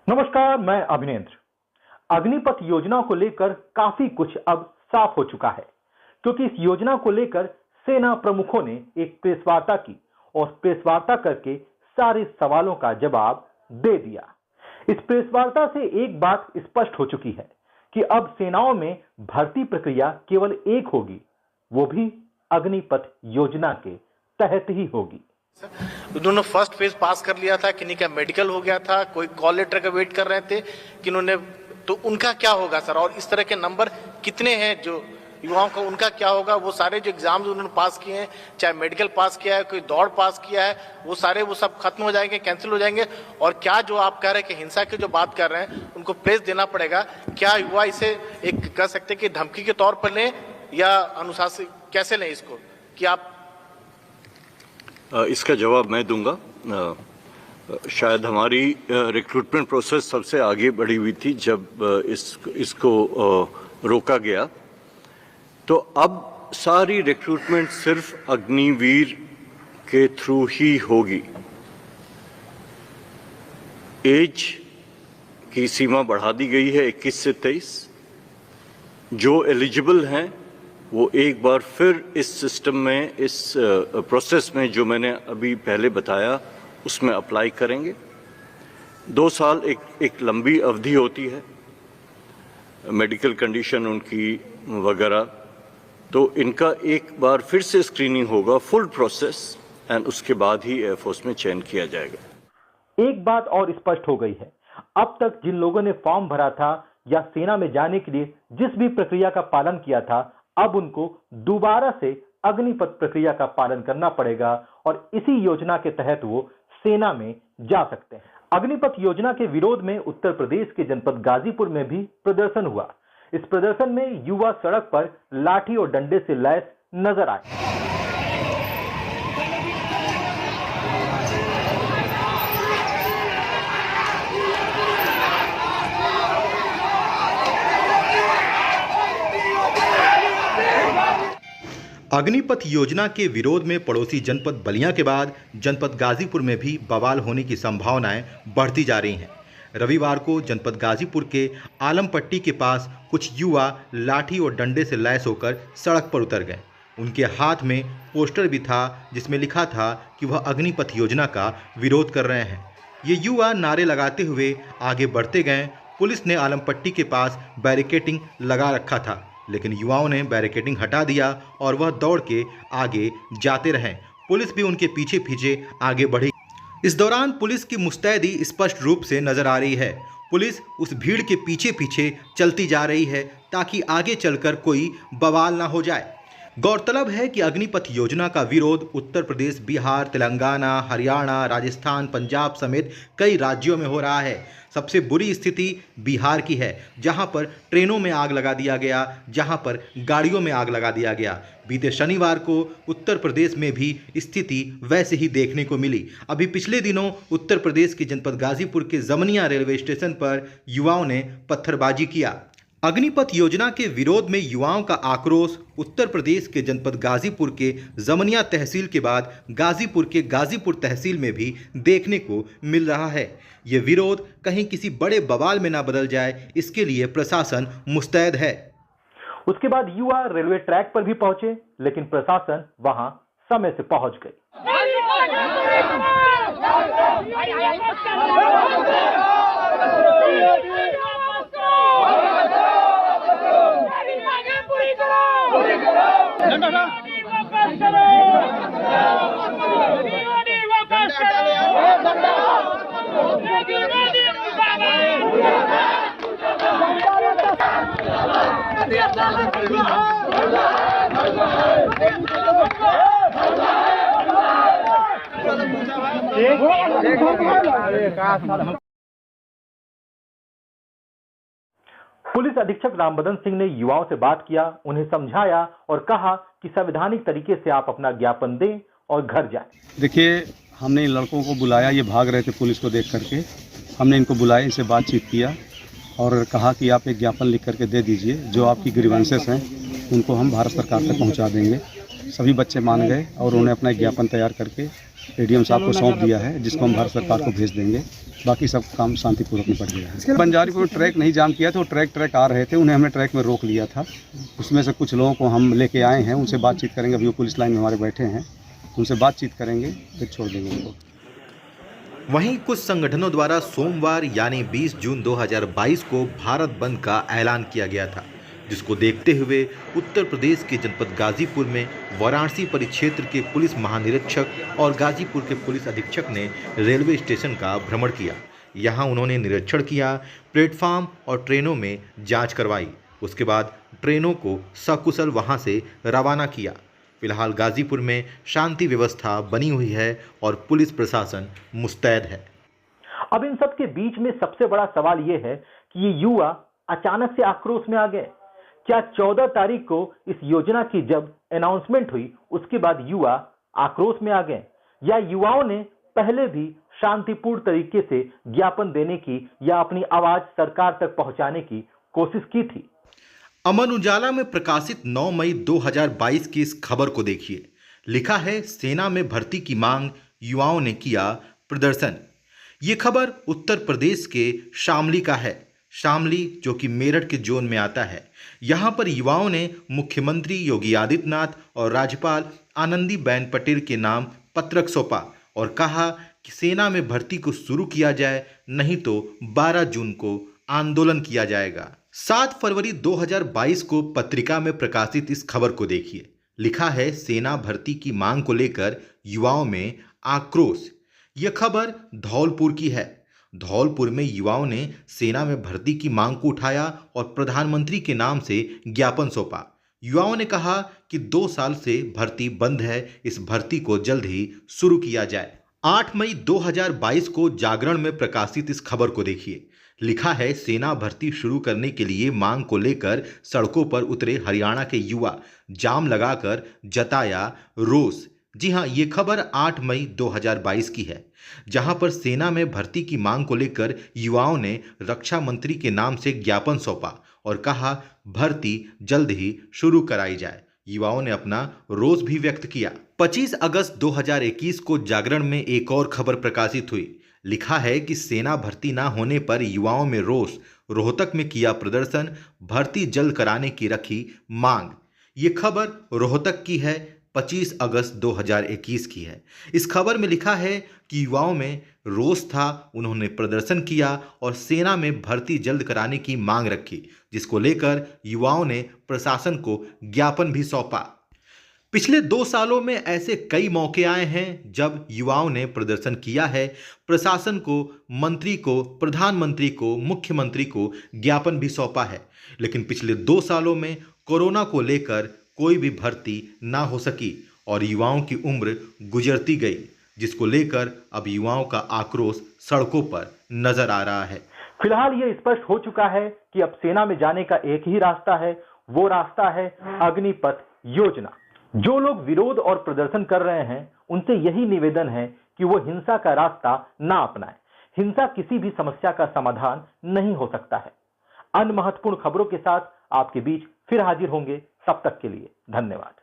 नमस्कार, मैं अभिनेंद्र। अग्निपथ योजना को लेकर काफी कुछ अब साफ हो चुका है, क्योंकि इस योजना को लेकर सेना प्रमुखों ने एक प्रेस वार्ता की और प्रेस वार्ता करके सारे सवालों का जवाब दे दिया। इस प्रेस वार्ता से एक बात स्पष्ट हो चुकी है कि अब सेनाओं में भर्ती प्रक्रिया केवल एक होगी, वो भी अग्निपथ योजना के तहत ही होगी। उन्होंने फर्स्ट फेज पास कर लिया था, किन्हीं का मेडिकल हो गया था, कोई कॉल लेटर का वेट कर रहे थे कि उन्होंने, तो उनका क्या होगा सर? और इस तरह के नंबर कितने हैं जो युवाओं का, उनका क्या होगा? वो सारे जो एग्जाम्स उन्होंने पास किए हैं, चाहे मेडिकल पास किया है, कोई दौड़ पास किया है, वो सारे वो सब खत्म हो जाएंगे, कैंसिल हो जाएंगे। और क्या जो आप कह रहे हैं कि हिंसा की जो बात कर रहे हैं उनको प्रेस देना पड़ेगा, क्या युवा इसे एक कह सकते हैं कि धमकी के तौर पर लें या अनुशासन कैसे लें इसको, कि आप? इसका जवाब मैं दूंगा। शायद हमारी रिक्रूटमेंट प्रोसेस सबसे आगे बढ़ी हुई थी जब इसको रोका गया, तो अब सारी रिक्रूटमेंट सिर्फ अग्निवीर के थ्रू ही होगी। एज की सीमा बढ़ा दी गई है 21 से 23। जो एलिजिबल हैं वो एक बार फिर इस सिस्टम में, इस प्रोसेस में जो मैंने अभी पहले बताया उसमें अप्लाई करेंगे। 2 साल एक लंबी अवधि होती है, मेडिकल कंडीशन उनकी वगैरह, तो इनका एक बार फिर से स्क्रीनिंग होगा, फुल प्रोसेस, एंड उसके बाद ही एयरफोर्स में चयन किया जाएगा। एक बात और स्पष्ट हो गई है, अब तक जिन लोगों ने फॉर्म भरा था या सेना में जाने के लिए जिस भी प्रक्रिया का पालन किया था, अब उनको दोबारा से अग्निपथ प्रक्रिया का पालन करना पड़ेगा और इसी योजना के तहत वो सेना में जा सकते हैं। अग्निपथ योजना के विरोध में उत्तर प्रदेश के जनपद गाजीपुर में भी प्रदर्शन हुआ। इस प्रदर्शन में युवा सड़क पर लाठी और डंडे से लैस नजर आए। अग्निपथ योजना के विरोध में पड़ोसी जनपद बलिया के बाद जनपद गाजीपुर में भी बवाल होने की संभावनाएं बढ़ती जा रही हैं। रविवार को जनपद गाजीपुर के आलमपट्टी के पास कुछ युवा लाठी और डंडे से लैस होकर सड़क पर उतर गए। उनके हाथ में पोस्टर भी था जिसमें लिखा था कि वह अग्निपथ योजना का विरोध कर रहे हैं। ये युवा नारे लगाते हुए आगे बढ़ते गए। पुलिस ने आलमपट्टी के पास बैरिकेडिंग लगा रखा था, लेकिन युवाओं ने बैरिकेडिंग हटा दिया और वह दौड़ के आगे जाते रहे। पुलिस भी उनके पीछे पीछे आगे बढ़ी। इस दौरान पुलिस की मुस्तैदी स्पष्ट रूप से नजर आ रही है। पुलिस उस भीड़ के पीछे पीछे चलती जा रही है ताकि आगे चलकर कोई बवाल ना हो जाए। गौरतलब है कि अग्निपथ योजना का विरोध उत्तर प्रदेश, बिहार, तेलंगाना, हरियाणा, राजस्थान, पंजाब समेत कई राज्यों में हो रहा है। सबसे बुरी स्थिति बिहार की है, जहां पर ट्रेनों में आग लगा दिया गया, जहां पर गाड़ियों में आग लगा दिया गया। बीते शनिवार को उत्तर प्रदेश में भी स्थिति वैसे ही देखने को मिली। अभी पिछले दिनों उत्तर प्रदेश के जनपद गाजीपुर के जमनिया रेलवे स्टेशन पर युवाओं ने पत्थरबाजी किया। अग्निपथ योजना के विरोध में युवाओं का आक्रोश उत्तर प्रदेश के जनपद गाजीपुर के जमनिया तहसील के बाद गाजीपुर के गाजीपुर तहसील में भी देखने को मिल रहा है। ये विरोध कहीं किसी बड़े बवाल में ना बदल जाए, इसके लिए प्रशासन मुस्तैद है। उसके बाद युवा रेलवे ट्रैक पर भी पहुंचे, लेकिन प्रशासन वहां समय से पहुंच गई। पुलिस अधीक्षक रामबदन सिंह ने युवाओं से बात किया, उन्हें समझाया और कहा कि संवैधानिक तरीके से आप अपना ज्ञापन दें और घर जाएं। देखिए, हमने इन लड़कों को बुलाया, ये भाग रहे थे पुलिस को देख करके। हमने इनको बुलाया, इनसे बातचीत किया और कहा कि आप एक ज्ञापन लिख करके दे दीजिए, जो आपकी ग्रीवेंसेस हैं उनको हम भारत सरकार तक पहुंचा देंगे। सभी बच्चे मान गए और उन्होंने अपना एक ज्ञापन तैयार करके एडीएम साहब को सौंप दिया है, जिसको हम भारत सरकार को भेज देंगे। बाकी सब काम शांतिपूर्वक निपट गया। बंजारीपुर ट्रैक नहीं जाम किया था, वो ट्रैक आ रहे थे, उन्हें हमने ट्रैक में रोक लिया था। उसमें से कुछ लोगों को हम लेके आए हैं, उनसे बातचीत करेंगे। अभी वो पुलिस लाइन में हमारे बैठे हैं, उनसे बातचीत करेंगे, फिर छोड़ देंगे उनको। वहीं कुछ संगठनों द्वारा सोमवार यानी 20 जून 2022 को भारत बंद का ऐलान किया गया था, जिसको देखते हुए उत्तर प्रदेश के जनपद गाजीपुर में वाराणसी परिक्षेत्र के पुलिस महानिरीक्षक और गाजीपुर के पुलिस अधीक्षक ने रेलवे स्टेशन का भ्रमण किया। यहां उन्होंने निरीक्षण किया, प्लेटफार्म और ट्रेनों में जांच करवाई। उसके बाद ट्रेनों को सकुशल वहां से रवाना किया। फिलहाल गाजीपुर में शांति व्यवस्था बनी हुई है और पुलिस प्रशासन मुस्तैद है। अब इन सब के बीच में सबसे बड़ा सवाल यह है कि ये युवा अचानक से आक्रोश में आ गए। क्या 14 तारीख को इस योजना की जब अनाउंसमेंट हुई उसके बाद युवा आक्रोश में आ गए, या युवाओं ने पहले भी शांतिपूर्ण तरीके से ज्ञापन देने की या अपनी आवाज सरकार तक पहुंचाने की कोशिश की थी? अमर उजाला में प्रकाशित 9 मई 2022 की इस खबर को देखिए। लिखा है, सेना में भर्ती की मांग, युवाओं ने किया प्रदर्शन। ये खबर उत्तर प्रदेश के शामली का है। शामली जो कि मेरठ के जोन में आता है। यहाँ पर युवाओं ने मुख्यमंत्री योगी आदित्यनाथ और राज्यपाल आनंदीबेन पटेल के नाम पत्रक सौंपा और कहा कि सेना में भर्ती को शुरू किया जाए, नहीं तो 12 जून को आंदोलन किया जाएगा। 7 फरवरी 2022 को पत्रिका में प्रकाशित इस खबर को देखिए। लिखा है, सेना भर्ती की मांग को लेकर युवाओं में आक्रोश। यह खबर धौलपुर की है। धौलपुर में युवाओं ने सेना में भर्ती की मांग को उठाया और प्रधानमंत्री के नाम से ज्ञापन सौंपा। युवाओं ने कहा कि 2 साल से भर्ती बंद है, इस भर्ती को जल्द ही शुरू किया जाए। 8 मई 2022 को जागरण में प्रकाशित इस खबर को देखिए। लिखा है, सेना भर्ती शुरू करने के लिए मांग को लेकर सड़कों पर उतरे हरियाणा के युवा, जाम लगाकर जताया रोष। जी हां, ये खबर 8 मई 2022 की है, जहां पर सेना में भर्ती की मांग को लेकर युवाओं ने रक्षा मंत्री के नाम से ज्ञापन सौंपा और कहा भर्ती जल्द ही शुरू कराई जाए। युवाओं ने अपना रोष भी व्यक्त किया। 25 अगस्त 2021 को जागरण में एक और खबर प्रकाशित हुई। लिखा है कि सेना भर्ती ना होने पर युवाओं में रोष, रोहतक में किया प्रदर्शन, भर्ती जल्द कराने की रखी मांग। ये खबर रोहतक की है, 25 अगस्त 2021 की है। इस खबर में लिखा है कि युवाओं में रोष था, उन्होंने प्रदर्शन किया और सेना में भर्ती जल्द कराने की मांग रखी, जिसको लेकर युवाओं ने प्रशासन को ज्ञापन भी सौंपा। पिछले 2 सालों में ऐसे कई मौके आए हैं जब युवाओं ने प्रदर्शन किया है, प्रशासन को, मंत्री को, प्रधानमंत्री को, मुख्यमंत्री को ज्ञापन भी सौंपा है। लेकिन पिछले 2 सालों में कोरोना को लेकर कोई भी भर्ती ना हो सकी और युवाओं की उम्र गुजरती गई, जिसको लेकर अब युवाओं का आक्रोश सड़कों पर नजर आ रहा है। फिलहाल ये स्पष्ट हो चुका है कि अब सेना में जाने का एक ही रास्ता है, वो रास्ता है अग्निपथ योजना। जो लोग विरोध और प्रदर्शन कर रहे हैं उनसे यही निवेदन है कि वो हिंसा का रास्ता ना अपनाएं। हिंसा किसी भी समस्या का समाधान नहीं हो सकता है। अन्य महत्वपूर्ण खबरों के साथ आपके बीच फिर हाजिर होंगे। तब तक के लिए धन्यवाद।